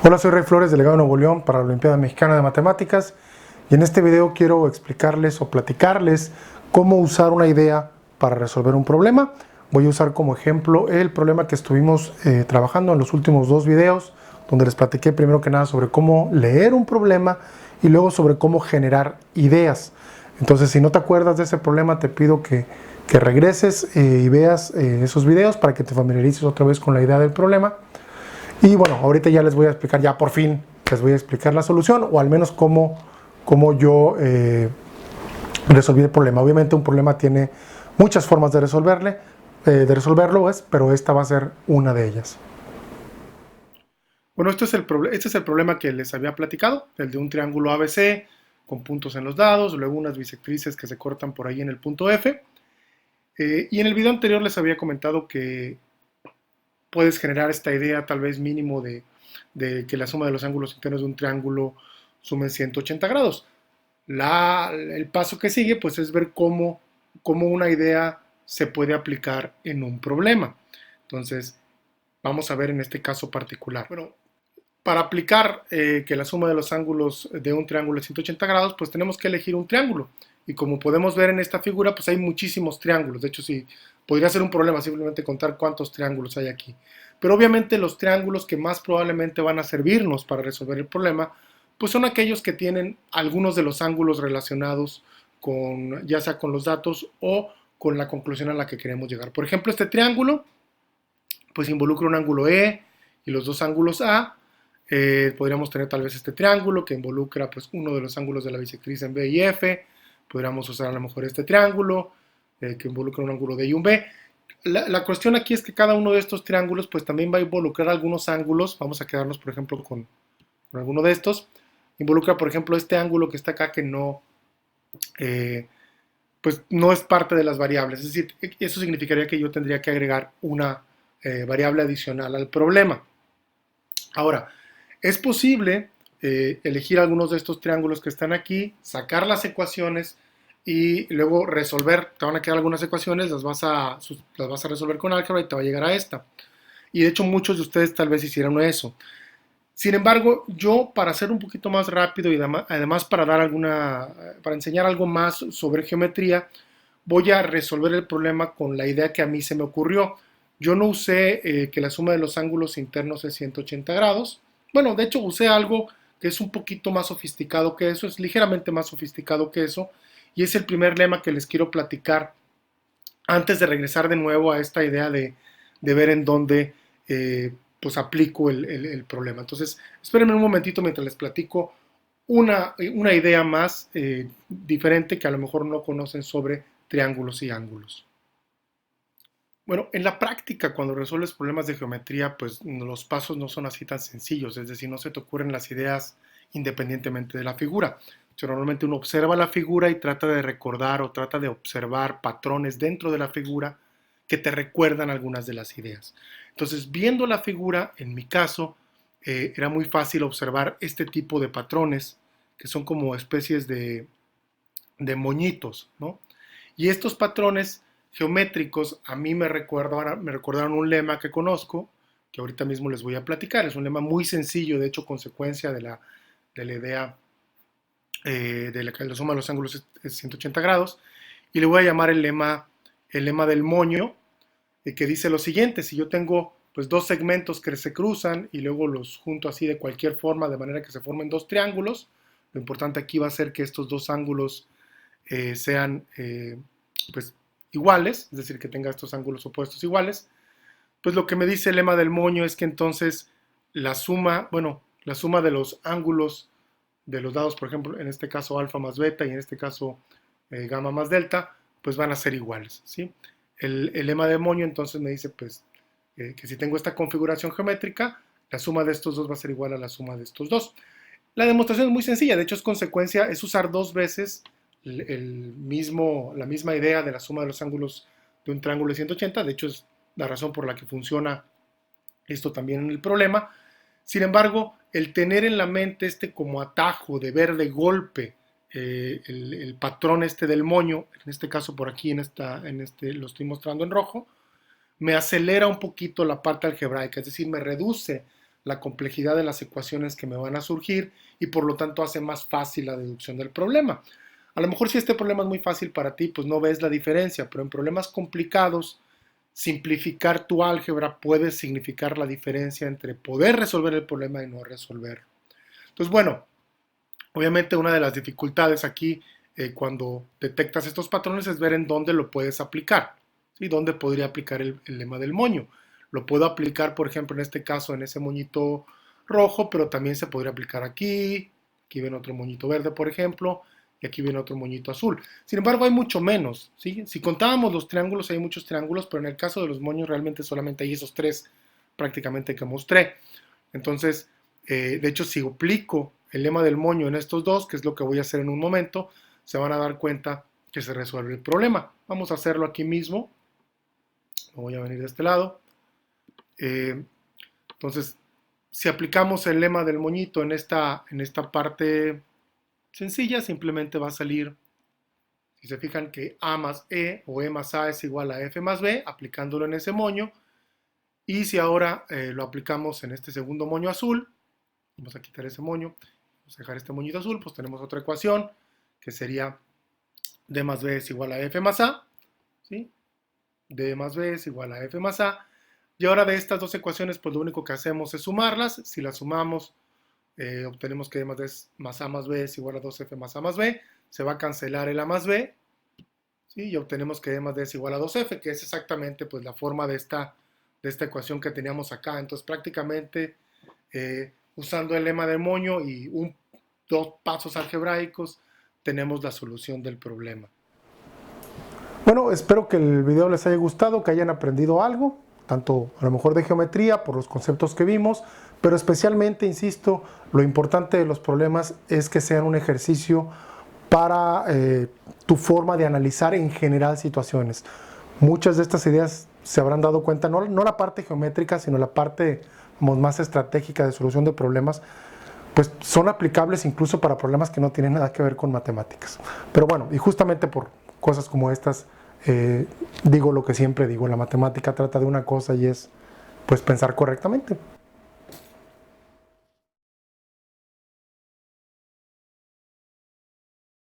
Hola, soy Rey Flores, delegado de Nuevo León para la Olimpiada Mexicana de Matemáticas, y en este video quiero explicarles o platicarles cómo usar una idea para resolver un problema. Voy a usar como ejemplo el problema que estuvimos trabajando en los últimos dos videos, donde les platiqué primero que nada sobre cómo leer un problema y luego sobre cómo generar ideas. Entonces, si no te acuerdas de ese problema, te pido que regreses y veas esos videos para que te familiarices otra vez con la idea del problema. Y bueno, ahorita ya les voy a explicar, ya por fin les voy a explicar la solución, o al menos cómo yo resolví el problema. Obviamente un problema tiene muchas formas de resolverlo, pero esta va a ser una de ellas. Bueno, este es el problema que les había platicado, el de un triángulo ABC con puntos en los lados, luego unas bisectrices que se cortan por ahí en el punto F. Y en el video anterior les había comentado que puedes generar esta idea tal vez mínimo de que la suma de los ángulos internos de un triángulo sumen 180 grados. El paso que sigue pues es ver cómo una idea se puede aplicar en un problema. Entonces, vamos a ver en este caso particular. Bueno, para aplicar que la suma de los ángulos de un triángulo es 180 grados, pues tenemos que elegir un triángulo. Y como podemos ver en esta figura, pues hay muchísimos triángulos. De hecho, sí, podría ser un problema simplemente contar cuántos triángulos hay aquí. Pero obviamente los triángulos que más probablemente van a servirnos para resolver el problema, pues son aquellos que tienen algunos de los ángulos relacionados con, ya sea con los datos o con la conclusión a la que queremos llegar. Por ejemplo, este triángulo, pues involucra un ángulo E y los dos ángulos A. Podríamos tener tal vez este triángulo que involucra pues uno de los ángulos de la bisectriz en B y F. Podríamos usar a lo mejor este triángulo que involucra un ángulo D y un B. La cuestión aquí es que cada uno de estos triángulos pues también va a involucrar algunos ángulos. Vamos a quedarnos por ejemplo con alguno de estos. Involucra por ejemplo este ángulo que está acá que no, pues no es parte de las variables. Es decir, eso significaría que yo tendría que agregar una variable adicional al problema. Ahora, es posible elegir algunos de estos triángulos que están aquí, sacar las ecuaciones y luego resolver. Te van a quedar algunas ecuaciones, las vas a resolver con álgebra y te va a llegar a esta. Y de hecho muchos de ustedes tal vez hicieron eso. Sin embargo, yo para hacer un poquito más rápido y además para enseñar algo más sobre geometría, voy a resolver el problema con la idea que a mí se me ocurrió. Yo no usé que la suma de los ángulos internos es 180 grados. Bueno, de hecho usé algo que es un poquito más sofisticado que eso, es ligeramente más sofisticado que eso, y es el primer lema que les quiero platicar antes de regresar de nuevo a esta idea de ver en dónde pues aplico el problema. Entonces, espérenme un momentito mientras les platico una idea más diferente que a lo mejor no conocen sobre triángulos y ángulos. Bueno, en la práctica, cuando resuelves problemas de geometría, pues los pasos no son así tan sencillos, es decir, no se te ocurren las ideas independientemente de la figura. Normalmente uno observa la figura y trata de recordar o trata de observar patrones dentro de la figura que te recuerdan algunas de las ideas. Entonces, viendo la figura, en mi caso, era muy fácil observar este tipo de patrones, que son como especies de moñitos, ¿no? Y estos patrones geométricos a mí me recordaron un lema que conozco, que ahorita mismo les voy a platicar. Es un lema muy sencillo, de hecho consecuencia de la idea de la suma de los ángulos es 180 grados, y le voy a llamar el lema del moño, que dice lo siguiente: si yo tengo pues dos segmentos que se cruzan y luego los junto así de cualquier forma, de manera que se formen dos triángulos, lo importante aquí va a ser que estos dos ángulos sean pues iguales, es decir, que tenga estos ángulos opuestos iguales. Pues lo que me dice el lema del moño es que entonces la suma de los ángulos de los lados, por ejemplo, en este caso alfa más beta y en este caso gamma más delta, pues van a ser iguales, ¿sí? El lema del moño entonces me dice pues que si tengo esta configuración geométrica, la suma de estos dos va a ser igual a la suma de estos dos. La demostración es muy sencilla, de hecho es usar dos veces la misma idea de la suma de los ángulos de un triángulo de 180, de hecho es la razón por la que funciona esto también en el problema. Sin embargo, el tener en la mente como atajo de ver de golpe el patrón del moño, en este caso por aquí, lo estoy mostrando en rojo, me acelera un poquito la parte algebraica, es decir, me reduce la complejidad de las ecuaciones que me van a surgir y por lo tanto hace más fácil la deducción del problema. A lo mejor si este problema es muy fácil para ti, pues no ves la diferencia, pero en problemas complicados, simplificar tu álgebra puede significar la diferencia entre poder resolver el problema y no resolverlo. Entonces, bueno, obviamente una de las dificultades aquí cuando detectas estos patrones es ver en dónde lo puedes aplicar, ¿sí? ¿Dónde podría aplicar el lema del moño? Lo puedo aplicar, por ejemplo, en este caso, en ese moñito rojo, pero también se podría aplicar aquí. Aquí viene otro moñito verde, por ejemplo, y aquí viene otro moñito azul. Sin embargo, hay mucho menos, ¿sí? Si contábamos los triángulos, hay muchos triángulos, pero en el caso de los moños realmente solamente hay esos tres prácticamente que mostré. Entonces, de hecho, si aplico el lema del moño en estos dos, que es lo que voy a hacer en un momento, se van a dar cuenta que se resuelve el problema. Vamos a hacerlo aquí mismo. Voy a venir de este lado. Entonces, si aplicamos el lema del moñito en esta parte sencilla, simplemente va a salir, si se fijan, que A más E o E más A es igual a F más B, aplicándolo en ese moño. Y si ahora lo aplicamos en este segundo moño azul, vamos a quitar ese moño, vamos a dejar este moñito azul, pues tenemos otra ecuación que sería D más B es igual a F más A, ¿sí? D más B es igual a F más A. Y ahora de estas dos ecuaciones, pues lo único que hacemos es sumarlas. Si las sumamos, obtenemos que D más A más B es igual a 2F más A más B. Se va a cancelar el A más B, ¿sí? Y obtenemos que D más D es igual a 2F, que es exactamente pues, la forma de esta ecuación que teníamos acá. Entonces prácticamente usando el lema de moño y dos pasos algebraicos, tenemos la solución del problema. Bueno, espero que el video les haya gustado, que hayan aprendido algo, tanto a lo mejor de geometría, por los conceptos que vimos, pero especialmente, insisto, lo importante de los problemas es que sean un ejercicio para tu forma de analizar en general situaciones. Muchas de estas ideas se habrán dado cuenta, no la parte geométrica, sino la parte más estratégica de solución de problemas, pues son aplicables incluso para problemas que no tienen nada que ver con matemáticas. Pero bueno, y justamente por cosas como estas, digo lo que siempre digo, la matemática trata de una cosa y es pues pensar correctamente.